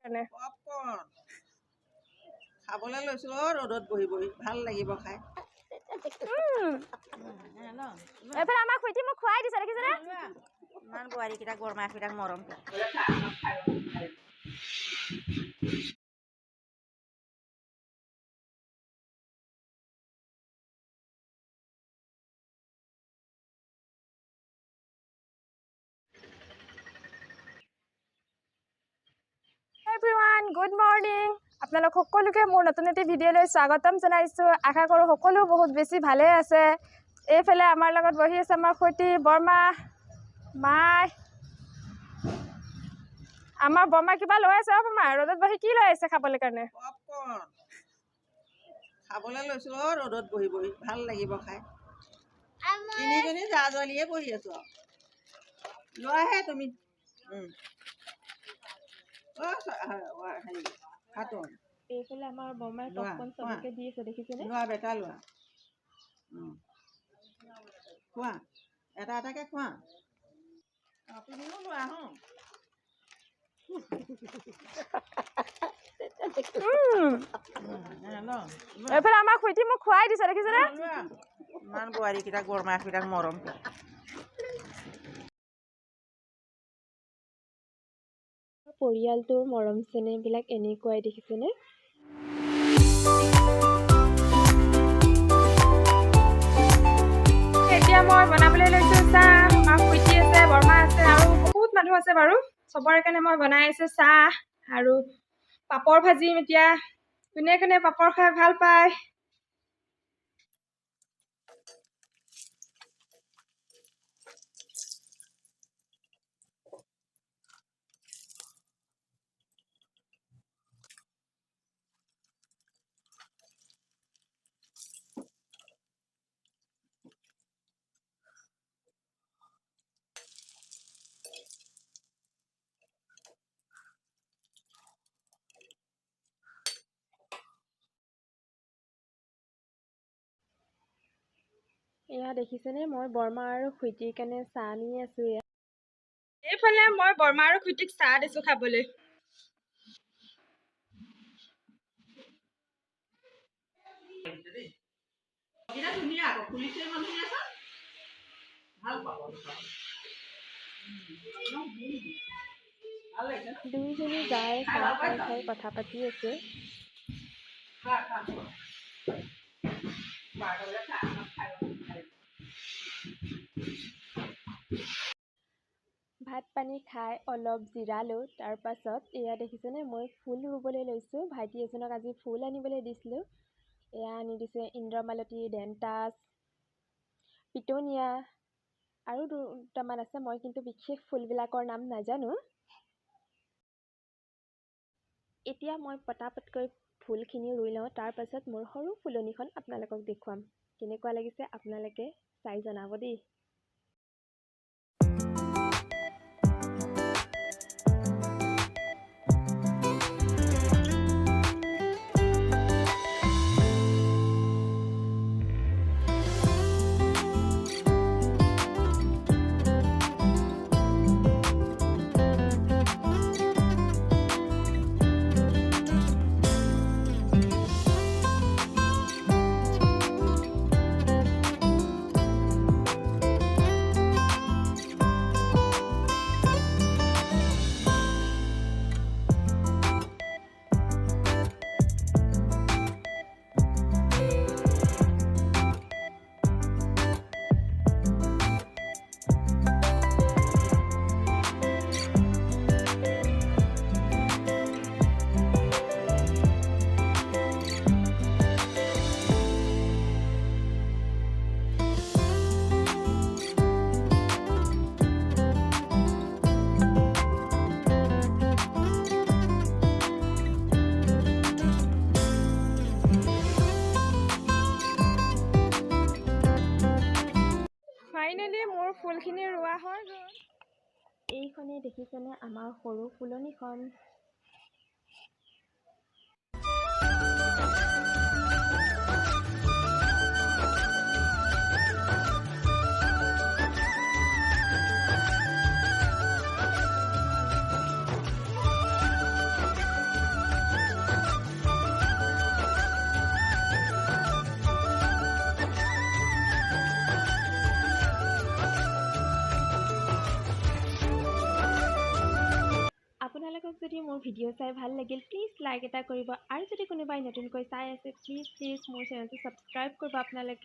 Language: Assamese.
পপকৰ্ণ খাবলৈ লৈছোঁ ৰ'দত বহি বহি ভাল লাগিব খাই। এফালে আমাক খুঁটি মোক খুৱাই দিছে দেখিছেনে? ইমান বোৱাৰীকেইটাক বৰমাকেইটাক মৰম এভৰিৱান গুড মৰ্নিং। আপোনালোক সকলোকে মোৰ নতুন এটি ভিডিঅ'লৈ স্বাগতম জনাইছোঁ। আশা কৰোঁ সকলো বহুত বেছি ভালে আছে। এইফালে আমাৰ লগত বহি আছে আমাৰ সৈতে বৰমা মাই। আমাৰ বৰমা কিবা লৈ আছে বৰমা, ৰ'দত বহি কি লৈ আছে খাবলৈ কাৰণে? পপকৰ্ণ খাবলৈ লৈছোঁ ৰ'দত বহি বহি ভাল লাগিব খাই। তিনিজনী জা জোৱালীয়ে বহি আছোঁ আৰু লোৱাহে তুমি। এইফালে আমাৰ বৰমাই পপকৰ্ণ চবকে দি আছে দেখিছেনে? লোৱা বেটা লোৱা, খোৱা এটা এটাকে খোৱা। তুমিও লোৱা এইফালে আমাৰ খুঁটি মোক খুৱাই দিছে দেখিছেনে? ইমান বোৱাৰীকেইটাক বৰমাকেইটাক মৰম পৰিয়ালটোৰ মৰম চেনেহবিলাক এনেকুৱাই দেখিছেনে? এতিয়া মই বনাবলৈ লৈছোঁ চাহ। আমাৰ খুঁটি আছে, বৰমা আছে আৰু বহুত মানুহ আছে বাৰু। চবৰে কাৰণে মই বনাই আছোঁ চাহ আৰু পাপৰ ভাজিম। এতিয়া কোনে কোনে পাপৰ খাই ভাল পায়? এয়া দেখিছেনে, মই বৰমা আৰু খুঁটিৰ কাৰণে চাহ নি আছোঁ। এইফালে মই বৰমা আৰু খুঁটিক চাহ দিছোঁ খাবলৈ। দুইজনী যায় চাহ খাই খাই কথা পাতি আছে। ভাত পানী খাই অলপ জিৰালোঁ। তাৰ পাছত এয়া দেখিছেনে, মই ফুল ৰুবলৈ লৈছোঁ। ভাইটি এজনক আজি ফুল আনিবলৈ দিছিলোঁ। এয়া আনি দিছে ইন্দ্ৰমালতী, ডেণ্টাছ, পিটনিয়া আৰু দুটামান আছে। মই কিন্তু বিশেষ ফুলবিলাকৰ নাম নাজানো। এতিয়া মই পটাপটকৈ ফুলখিনি ৰুই লওঁ। তাৰ পাছত মোৰ সৰু ফুলনিখন আপোনালোকক দেখুৱাম। কেনেকুৱা লাগিছে আপোনালোকে চাই জনাব দেই। ফাইনেলি মোৰ ফুলখিনি ৰোৱা হৈ গ'ল। এইখনে দেখিছেনে আমাৰ সৰু ফুলনিখন। আপোনাক যদি মোৰ ভিডিঅ' চাই ভাল লাগিল প্লিজ লাইক এটা কৰিব আৰু যদি কোনোবাই নতুনকৈ চাই আছে প্লিজ মোৰ চেনেলটো ছাবস্ক্ৰাইব কৰিব আপোনালোকে।